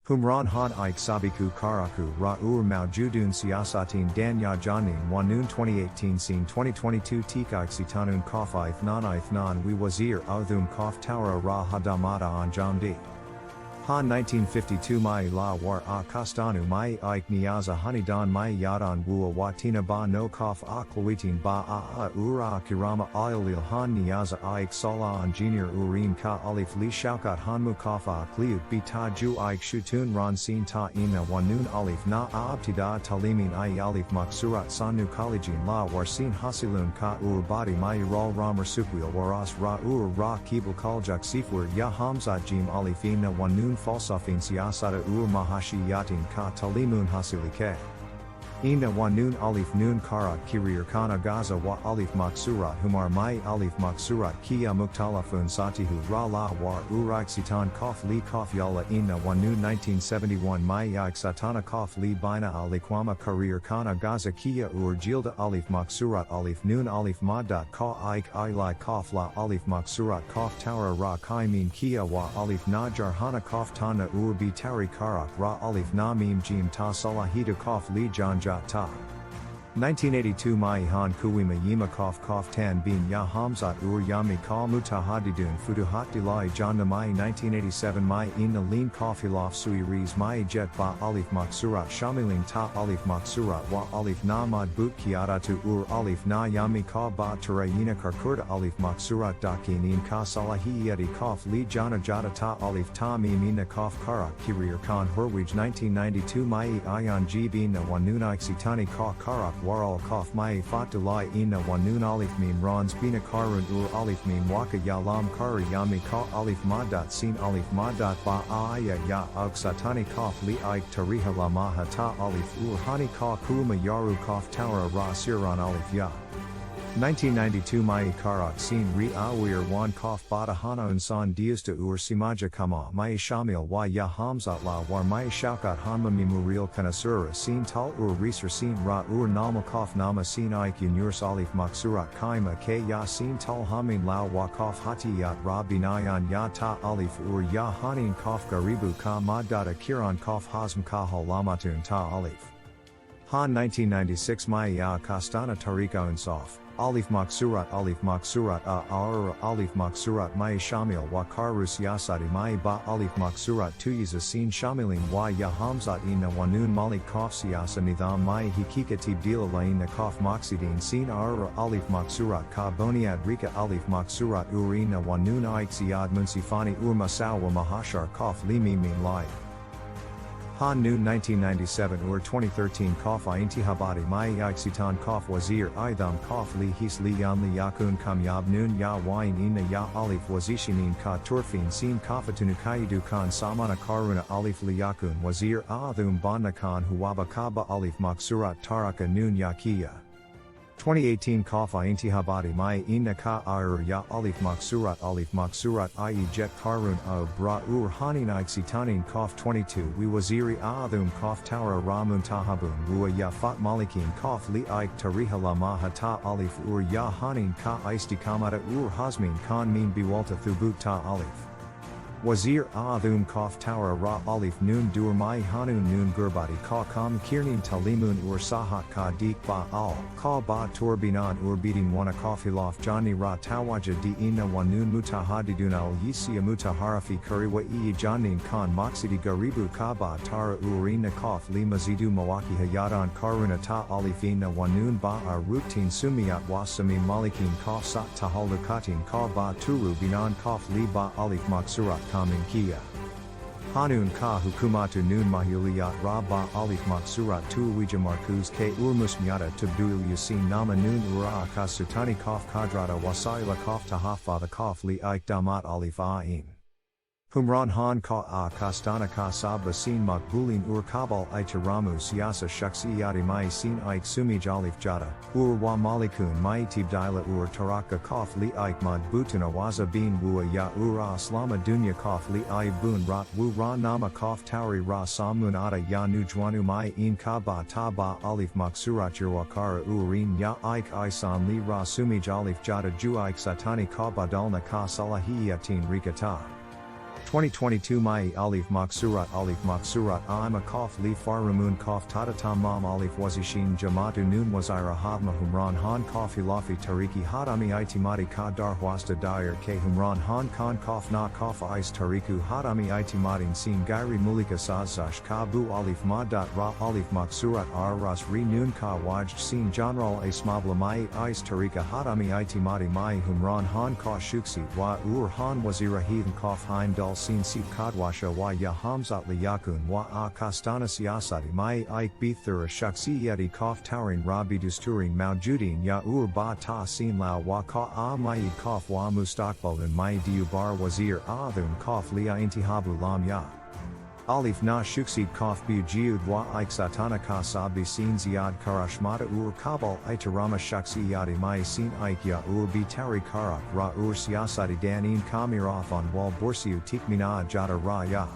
Humran Han Ike Sabiku Karaku Ra'ur Maujudun Siasatin Danya Janin Wanun 2018 Scene 2022 Tika Iksitanun Kof Ithnan We Wazir Authum Kof Tawra Ra Hadamata Anjamdi Han 1952 Mai La War A Kastanu Mai Ike Niaza Hanidan Mai Yadan Wua Watina Ba No Kof Aklawitin Ba Ura Kirama Ayalil Han Niaza Ike Salah Engineer Urim Ka Alif Li Shaukat Hanmu Kofa Akliut Bita Ju Ike Shutun Ran Sin Ta Ina Wanun Alif Na Abtida Talimin I Alif Maksurat Sanu Kalijin La War Sin Hasilun Ka Badi Mai Ral Ramar Sukwil Waras Ra Ra Keble College Sifur Ya Hamzat Jim Alifina Wanun Falsafin Siasata Mahashi Yatin Ka Talimun Hasilike Ina Wanun Alif Nun Karat Kirir Kana Gaza Wa Alif Maksurat Humar Mai Alif Maksurat Kia Muktalafun Satihu Ra La War Uraik Sitan Kof Li Kof Yala Ina Wanun 1971 Mai Yak Satana Kof Li Bina Alikwama Karir Kana Gaza Kia Jilda Alif Maksurat Alif Nun Alif Madat Ka Ike Ilai Kof La Alif Maksurat Kof Tara Ra Kaimin Kia Wa Alif Najar Hana Kof Tana Bitari Karak Ra Alif Na Mim Jim Ta Salahidu Kof Li Jan Ta 1982 Mai Han Kuwima Yima Kof Tan Bin Ya Hamzat Yami Kal Mutahadidun Futuhat Dilai Janda Mai 1987 Mai Ina Lean Kofilof Sui Riz Mai Jet Ba Alif Maksurat Shamilin Ta Alif Maksurat Wa Alif Na Mad Boot Kiara Tu Alif Na Yami Ka Ba Turayina Karkurda Alif Maksurat Dakinin Ka Salahiyati Kof Li Jana Jada Ta Alif Ta Mimina Kof Karak Kirir Khan Horwij 1992 Mai Ayan G Bina Wanuna Sitani Ka Karak Waral Kof Mai Fat Dalai Ina Wanun Alif Mim Rans Bina Karun Alif Mim Waka Yalam Kari Yami Ka Alif Madat Sin Alif Madat Ba Aya Ya Auk Satani Kof Li Ike Tariha Lamaha Ta Alif Hani Ka Kuma Yaru Kof Tara Ra Siran Alif Ya 1992 Mai Karak Sin Ri Awir Wan Kof Bata Hana Unsan Diusta Simaja Kama Mai Shamil Wa Ya Hamzat La War Mai Shaukat Hanma Mimuril Kanasura Sin Tal Reser Sin Ra Nama Kof Nama Sin Ike Yunurs Alif Maksurat Kaima K Ya Sin Tal Hamin Lao Wa Kof Hatiyat Ra Binayan Ya Ta Alif Ya Hanin Kof Garibu Ka Madata Kiran Kof Hazm Ka Halamatun Ta Alif Han 1996 Mai Ya Kastana Tarika Unsaf Alif Maksurat Alif Maksurat Aura Alif Maksurat Mai Shamil Wa Karus Yasadi Mai Ba Alif Maksurat Tuyiza Sin Shamilin Wa Ya Hamzat Ina Wanun Malik Kof Siyasa Nidam Mai Hikika Tibdila Laina Kof Maksidin Sin Aura Alif Maksurat Ka Boniad Rika Alif Maksurat Urina Wanun Aixiad Munsifani Masawa Mahashar Kof Limi Min Lai Han Noon 1997 2013 Kof Intihabadi Mai Iksitan Kof Wazir Idam Kof Li His Li Yan Li Yakun Kamyab Noon Ya Wain Ina Ya Alif Wazishinin Ka Turfin Sin Kafatunu Kaidu Khan Samana Karuna Alif Li Yakun Wazir Aadhum Bana Khan Huwaba Kaba Alif Maksurat Taraka Noon Yakiya 2018 Kofa Intihabadi Mai Inna Ka Ayur Ya Alif Maksurat Ie Jet Karun Bra Hanin Iksitanin Kof 22 We Waziri Aadhum Kof Tara Ramun Tahabun Wua Ya Fat Malikin Kof Li Ike Tariha Lama Hata Alif Ya Hanin Ka Istikamata Hazmin Khan Min Biwalta Thubut Ta Alif Wazir Aadhum Kof Tara Ra Alif Noon Dur Mai Hanun Noon Gurbadi Ka Kam Kirnin Talimun Sahat Ka Dik Ba Al Ka Ba Turbinan Bidin Wana Kofilof Jani Ra Tawaja Di Ina Wanun Mutahadidun Al Yisia Mutaharafi Kuriwa Iyi Janin Khan Maksidi Garibu Ka Ba Tara Urina Kof Li Mazidu Mawaki Hayadan Karuna Ta Alifina Wanun Ba Rutin Sumiyat Wasami Malikin Kof Sat Tahalukatin Ka Ba Turu Binan Kof Li Ba Alif Maksurat Kamin Kia Hanun Ka Hukumatu Noon Mahuliyat Ra Ba Alif Maksurat Tuwija Markuz K Musmyata Tubdul Yasin Nama Noon Ura Akas Sutani Kof Kadrata Wasaila Kof Tahafa the Kof Li Ike Damat Alif Ain Humran Han Ka Kastana Ka Sabba Sin Makbulin Kabal Ichiramu Siasa Shaksiyati Mai Sin Ike Sumij Alif Jada Wa Malikun Mai Tibdila Taraka Kof Li Ike Mad Butuna Waza Bin Wua Ya Ura Aslama Dunya Kof Li I Bun Rat Wu Ra Nama Kof Tauri Ra Samun Ada Ya Nujwanu Mai In Ka Ba Ta Ba Alif Maksurat Jirwakara Urin Ya Ike Isan Li Ra Sumij Alif Jada Ju Ike Satani Ka Badalna Ka Salahiyatin Rikata 2022 Mai Alif Maksurat Aima Kaf Li Faramun Kaf Tata Tamam Alif Wazishin Jamatu Noon Wazira Havma Humran Han Kaf Hilafi Tariki Hadami Itimadi Ka Dar Hwasta Dair K Humran Han Khan Kaf Na Kaf Ice Tariku Hadami Itimadin Sin Gairi Mulika Sazash Kabu Alif Madat Ra Alif Maksurat Ar Ras Re Noon Ka Waj Sin Janral Asmabla Mai Ice Tarika Hadami Itimadi Mai Humran Han Ka Shuksi Wa Ur Han Wazira Heathen Kaf Hein Dul Sin Sip Kadwasha Wa Ya Hamzat Li Yakun Wa A Kastana Siyasati Mai Ike Bithura Shaksi Yadi Kaf Taurin Rabi Dusturin Maujudin Ya Ur Ba Ta Sin Lao Wa Ka A Maid Kaf Wa Mustakbalun Mai Diu Bar Wazir Adun Kaf Lia Intihabu Lam Ya Alif Na Shuksid Kaf Bu Jiud Wa Ike Satana Ka Sabi Sin Ziad Karashmata Ur Kabul Itarama Shaksi Yadi Mai Sin Ike Ya Ur Bitari Karak Ra Ur Siyasati Danin Kamiraf on Wal Borsiu Tikmina Jada Ra Ya